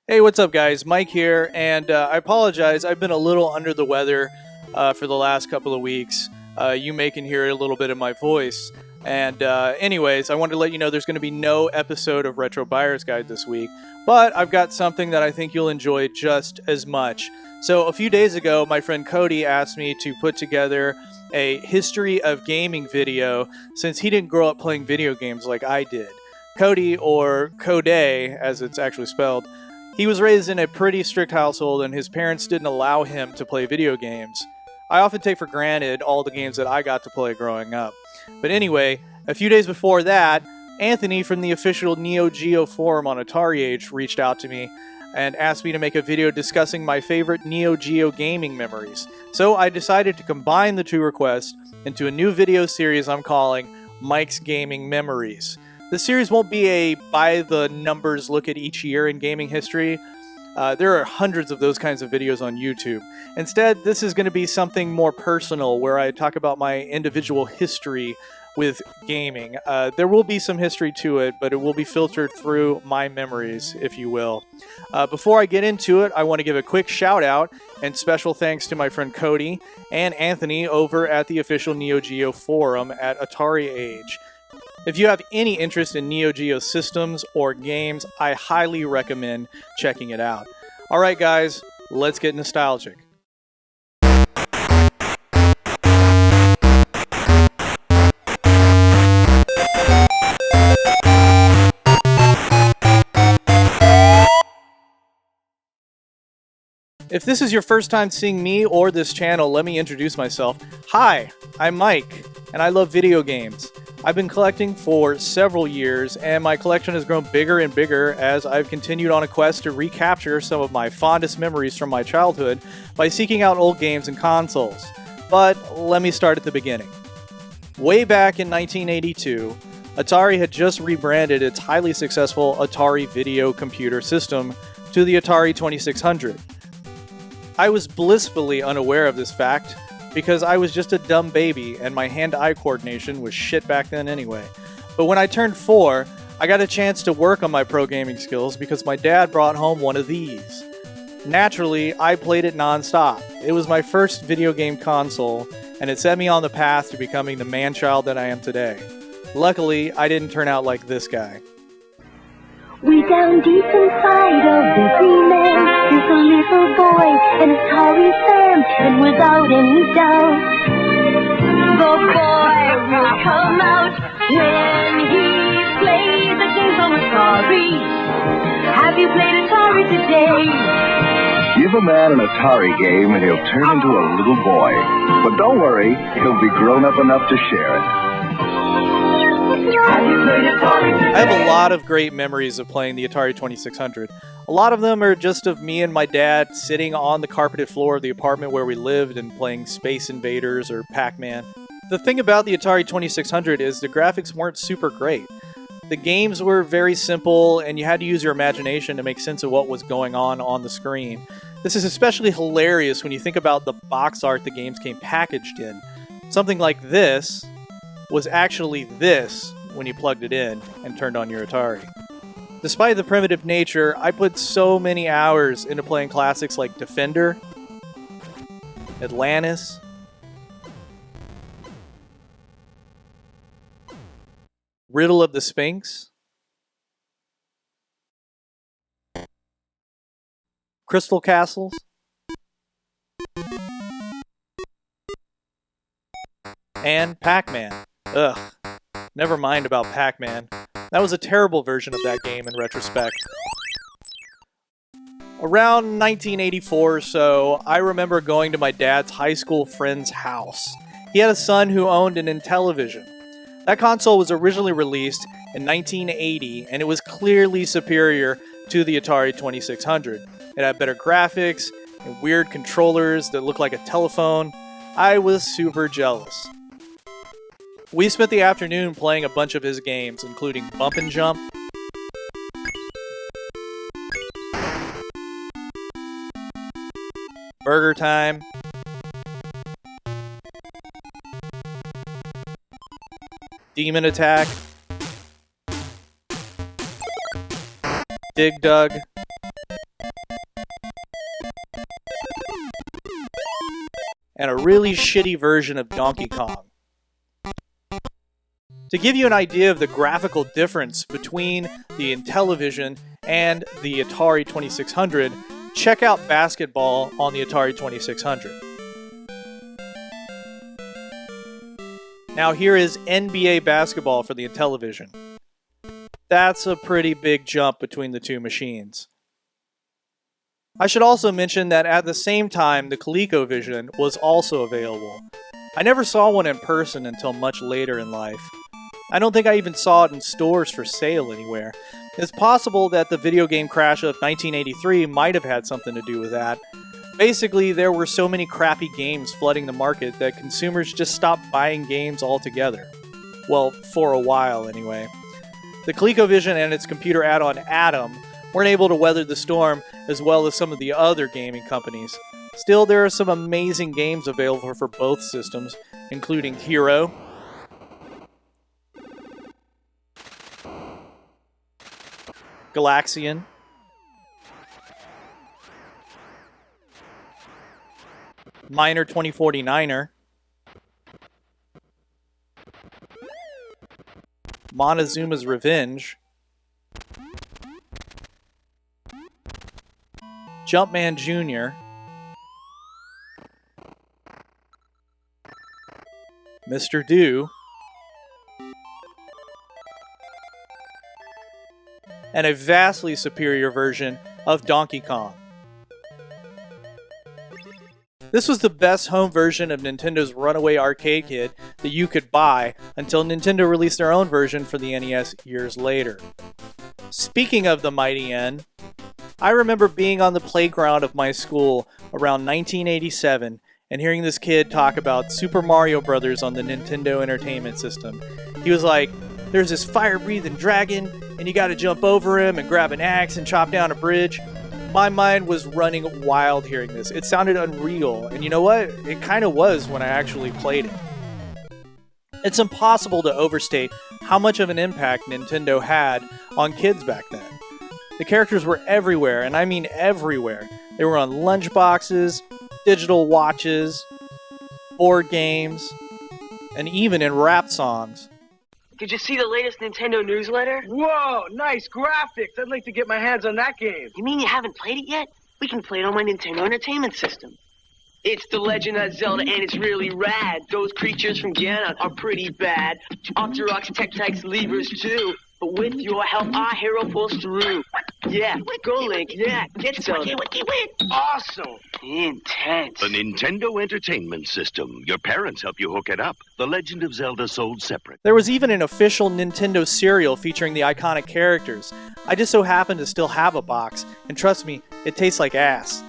Hey, what's up, guys? Mike here, and I apologize. I've been a little under the weather for the last couple of weeks. You may can hear a little bit of my voice. And anyways, I wanted to let you know there's going to be no episode of Retro Buyer's Guide this week, but I've got something that I think you'll enjoy just as much. So a few days ago, my friend Cody asked me to put together a history of gaming video since he didn't grow up playing video games like I did. Cody, or Code, as it's actually spelled, he was raised in a pretty strict household, and his parents didn't allow him to play video games. I often take for granted all the games that I got to play growing up. But anyway, a few days before that, Anthony from the official Neo Geo forum on Atari Age reached out to me and asked me to make a video discussing my favorite Neo Geo gaming memories. So I decided to combine the two requests into a new video series I'm calling Mike's Gaming Memories. This series won't be a by-the-numbers look at each year in gaming history. There are hundreds of those kinds of videos on YouTube. Instead, this is going to be something more personal, where I talk about my individual history with gaming. There will be some history to it, but it will be filtered through my memories, if you will. Before I get into it, I want to give a quick shout-out and special thanks to my friend Cody and Anthony over at the official Neo Geo forum at Atari Age. If you have any interest in Neo Geo systems or games, I highly recommend checking it out. Alright guys, let's get nostalgic. If this is your first time seeing me or this channel, let me introduce myself. Hi, I'm Mike, and I love video games. I've been collecting for several years, and my collection has grown bigger and bigger as I've continued on a quest to recapture some of my fondest memories from my childhood by seeking out old games and consoles. But let me start at the beginning. Way back in 1982, Atari had just rebranded its highly successful Atari video computer system to the Atari 2600. I was blissfully unaware of this fact, because I was just a dumb baby and my hand-eye coordination was shit back then anyway. But when I turned 4, I got a chance to work on my pro gaming skills because my dad brought home one of these. Naturally, I played it non-stop. It was my first video game console, and it set me on the path to becoming the man-child that I am today. Luckily, I didn't turn out like this guy. Way down deep inside of every man, there's a little boy, an Atari fan, and without any doubt, the boy will come out when he plays the games on Atari. Have you played Atari today? Give a man an Atari game and he'll turn into a little boy. But don't worry, he'll be grown up enough to share it. I have a lot of great memories of playing the Atari 2600. A lot of them are just of me and my dad sitting on the carpeted floor of the apartment where we lived and playing Space Invaders or Pac-Man. The thing about the Atari 2600 is the graphics weren't super great. The games were very simple, and you had to use your imagination to make sense of what was going on the screen. This is especially hilarious when you think about the box art the games came packaged in. Something like this was actually this when you plugged it in and turned on your Atari. Despite the primitive nature, I put so many hours into playing classics like Defender, Atlantis, Riddle of the Sphinx, Crystal Castles, and Pac-Man. Ugh. Never mind about Pac-Man. That was a terrible version of that game in retrospect. Around 1984 or so, I remember going to my dad's high school friend's house. He had a son who owned an Intellivision. That console was originally released in 1980, and it was clearly superior to the Atari 2600. It had better graphics and weird controllers that looked like a telephone. I was super jealous. We spent the afternoon playing a bunch of his games, including Bump and Jump, Burgertime, Demon Attack, Dig Dug, and a really shitty version of Donkey Kong. To give you an idea of the graphical difference between the Intellivision and the Atari 2600, check out basketball on the Atari 2600. Now here is NBA basketball for the Intellivision. That's a pretty big jump between the two machines. I should also mention that at the same time, the ColecoVision was also available. I never saw one in person until much later in life. I don't think I even saw it in stores for sale anywhere. It's possible that the video game crash of 1983 might have had something to do with that. Basically, there were so many crappy games flooding the market that consumers just stopped buying games altogether. Well, for a while anyway. The ColecoVision and its computer add-on Adom weren't able to weather the storm as well as some of the other gaming companies. Still, there are some amazing games available for both systems, including Hero, Galaxian, Miner 2049er, Montezuma's Revenge, Jumpman Jr., Mr. Do, and a vastly superior version of Donkey Kong. This was the best home version of Nintendo's runaway arcade kit that you could buy until Nintendo released their own version for the NES years later. Speaking of the mighty N, I remember being on the playground of my school around 1987 and hearing this kid talk about Super Mario Bros. On the Nintendo Entertainment System. He was like, there's this fire-breathing dragon, and you gotta jump over him and grab an axe and chop down a bridge. My mind was running wild hearing this. It sounded unreal, and you know what? It kind of was when I actually played it. It's impossible to overstate how much of an impact Nintendo had on kids back then. The characters were everywhere, and I mean everywhere. They were on lunchboxes, digital watches, board games, and even in rap songs. Did you see the latest Nintendo newsletter? Whoa, nice graphics. I'd like to get my hands on that game. You mean you haven't played it yet? We can play it on my Nintendo Entertainment System. It's The Legend of Zelda, and it's really rad. Those creatures from Ganon are pretty bad. Octoroks, Tektites, Levers, too. But with your help, our hero pulls through. Yeah, go Link, yeah, get Zelda. Awesome. Intense. The Nintendo Entertainment System. Your parents help you hook it up. The Legend of Zelda sold separate. There was even an official Nintendo cereal featuring the iconic characters. I just so happen to still have a box, and trust me, it tastes like ass.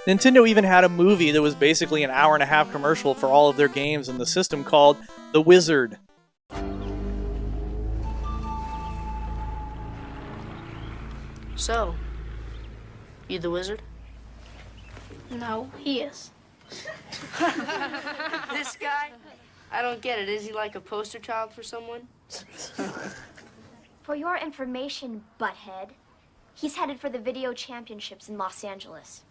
Nintendo even had a movie that was basically an hour-and-a-half commercial for all of their games in the system called The Wizard. So, you the wizard? No, he is. This guy? I don't get it. Is he like a poster child for someone? For your information, butthead, he's headed for the video championships in Los Angeles.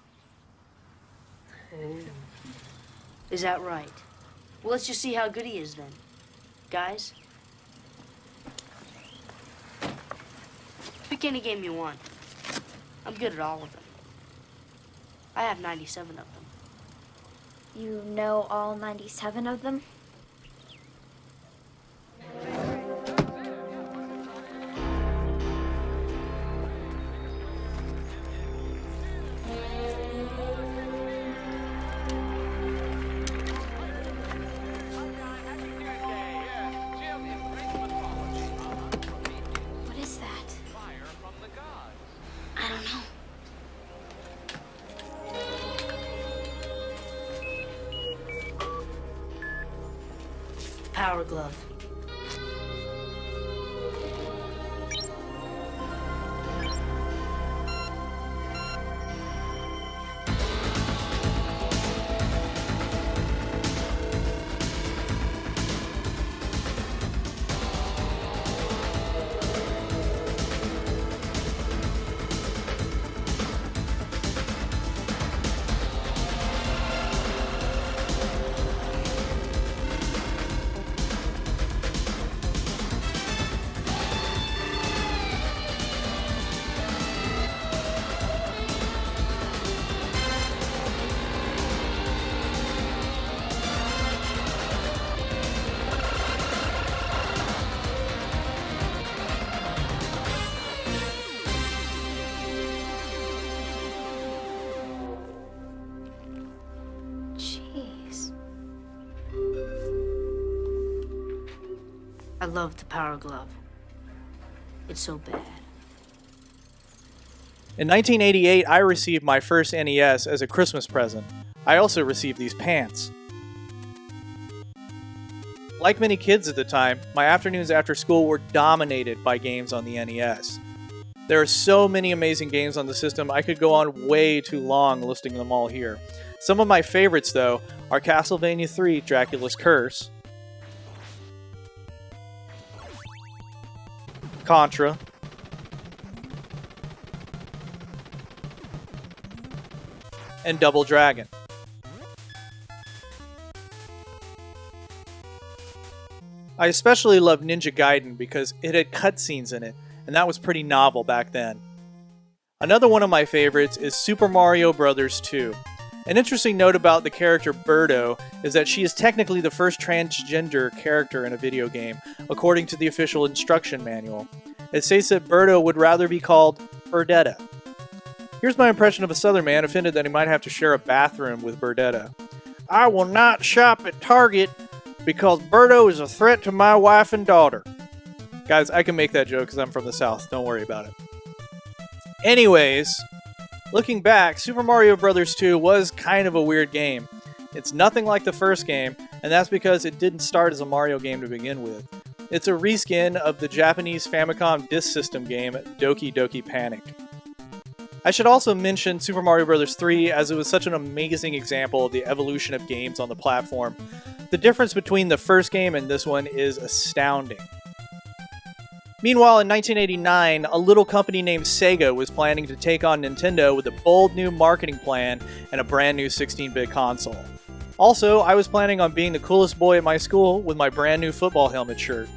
Is that right? Well, let's just see how good he is then. Guys? Pick any game you want. I'm good at all of them. I have 97 of them. You know all 97 of them? What is that? I don't know. Power glove. I love the Power Glove. It's so bad. In 1988, I received my first NES as a Christmas present. I also received these pants. Like many kids at the time, my afternoons after school were dominated by games on the NES. There are so many amazing games on the system, I could go on way too long listing them all here. Some of my favorites, though, are Castlevania 3, Dracula's Curse, Contra, and Double Dragon. I especially love Ninja Gaiden because it had cutscenes in it, and that was pretty novel back then. Another one of my favorites is Super Mario Bros. 2. An interesting note about the character Birdo is that she is technically the first transgender character in a video game, according to the official instruction manual. It states that Birdo would rather be called Birdetta. Here's my impression of a Southern man offended that he might have to share a bathroom with Birdetta. I will not shop at Target because Birdo is a threat to my wife and daughter. Guys, I can make that joke because I'm from the South. Don't worry about it. Anyways, looking back, Super Mario Bros. 2 was kind of a weird game. It's nothing like the first game, and that's because it didn't start as a Mario game to begin with. It's a reskin of the Japanese Famicom Disk System game Doki Doki Panic. I should also mention Super Mario Bros. 3 as it was such an amazing example of the evolution of games on the platform. The difference between the first game and this one is astounding. Meanwhile, in 1989, a little company named Sega was planning to take on Nintendo with a bold new marketing plan and a brand new 16-bit console. Also, I was planning on being the coolest boy at my school with my brand new football helmet shirt.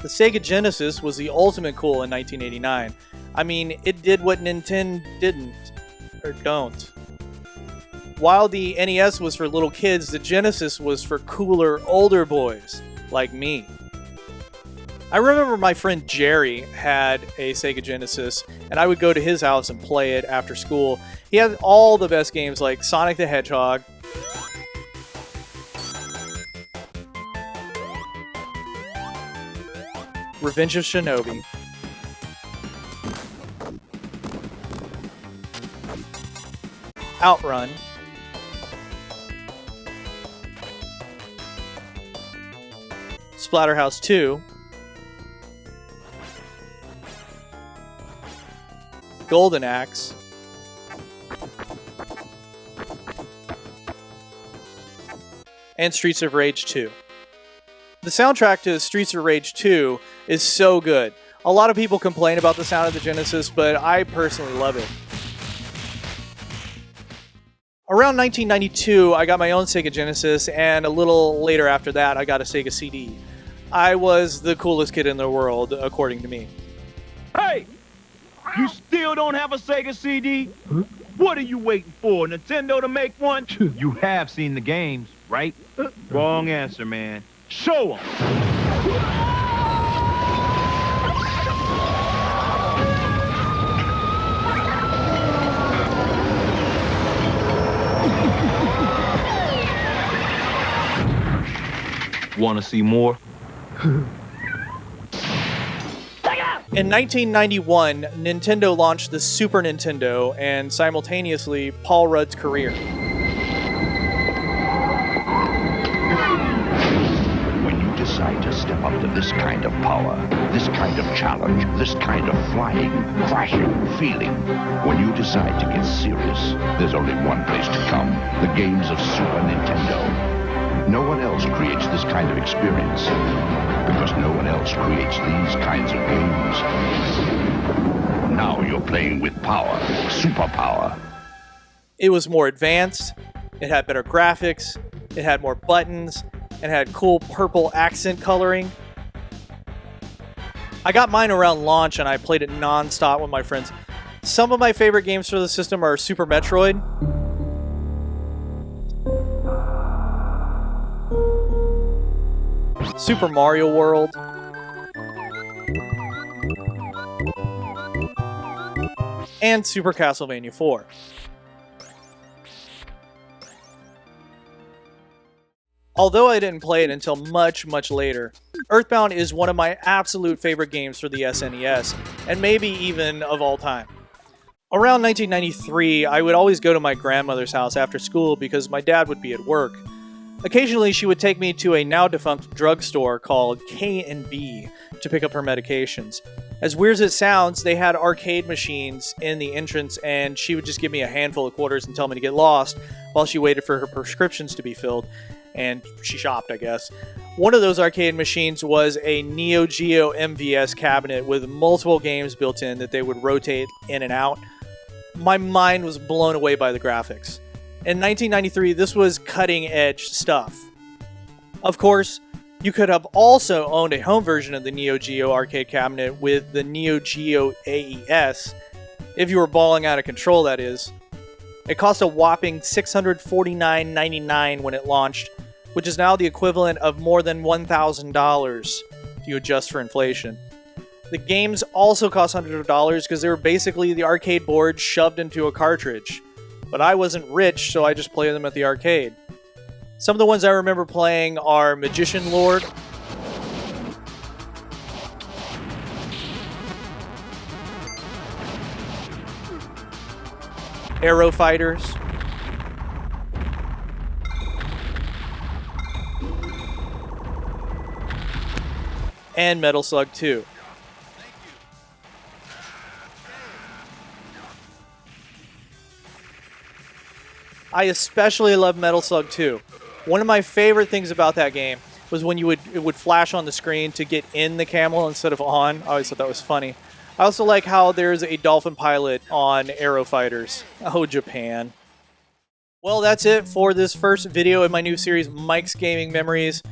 The Sega Genesis was the ultimate cool in 1989. I mean, it did what Nintendo didn't, or don't. While the NES was for little kids, the Genesis was for cooler, older boys, like me. I remember my friend Jerry had a Sega Genesis, and I would go to his house and play it after school. He had all the best games like Sonic the Hedgehog, Revenge of Shinobi, Outrun, Splatterhouse 2, Golden Axe, and Streets of Rage 2. The soundtrack to Streets of Rage 2 is so good. A lot of people complain about the sound of the Genesis, but I personally love it. Around 1992, I got my own Sega Genesis, and a little later after that, I got a Sega CD. I was the coolest kid in the world, according to me. Hey! You still don't have a Sega CD? Huh? What are you waiting for, Nintendo to make one? You have seen the games, right? Wrong answer, man. Show 'em! Want to see more? In 1991, Nintendo launched the Super Nintendo and simultaneously Paul Rudd's career. When you decide to step up to this kind of power, this kind of challenge, this kind of flying, crashing, feeling, when you decide to get serious, there's only one place to come: the games of Super Nintendo. No one else creates this kind of experience, because no one else creates these kinds of games. Now you're playing with power, superpower. It was more advanced, it had better graphics, it had more buttons, and had cool purple accent coloring. I got mine around launch and I played it non-stop with my friends. Some of my favorite games for the system are Super Metroid, Super Mario World, and Super Castlevania 4. Although I didn't play it until much, much later, Earthbound is one of my absolute favorite games for the SNES, and maybe even of all time. Around 1993, I would always go to my grandmother's house after school because my dad would be at work. Occasionally, she would take me to a now-defunct drugstore called K&B to pick up her medications. As weird as it sounds, they had arcade machines in the entrance, and she would just give me a handful of quarters and tell me to get lost while she waited for her prescriptions to be filled. And she shopped, I guess. One of those arcade machines was a Neo Geo MVS cabinet with multiple games built in that they would rotate in and out. My mind was blown away by the graphics. In 1993, this was cutting-edge stuff. Of course, you could have also owned a home version of the Neo Geo arcade cabinet with the Neo Geo AES, if you were balling out of control, that is. It cost a whopping $649.99 when it launched, which is now the equivalent of more than $1,000 if you adjust for inflation. The games also cost hundreds of dollars because they were basically the arcade board shoved into a cartridge. But I wasn't rich, so I just played them at the arcade. Some of the ones I remember playing are Magician Lord, Aero Fighters, and Metal Slug 2. I especially love Metal Slug 2. One of my favorite things about that game was when it would flash on the screen to get in the camel instead of on. I always thought that was funny. I also like how there's a dolphin pilot on Aero Fighters. Oh, Japan. Well, that's it for this first video in my new series, Mike's Gaming Memories.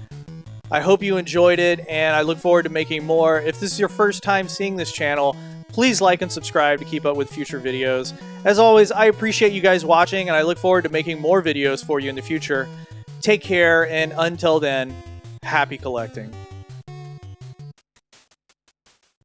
I hope you enjoyed it, and I look forward to making more. If this is your first time seeing this channel, please like and subscribe to keep up with future videos. As always, I appreciate you guys watching, and I look forward to making more videos for you in the future. Take care, and until then, happy collecting.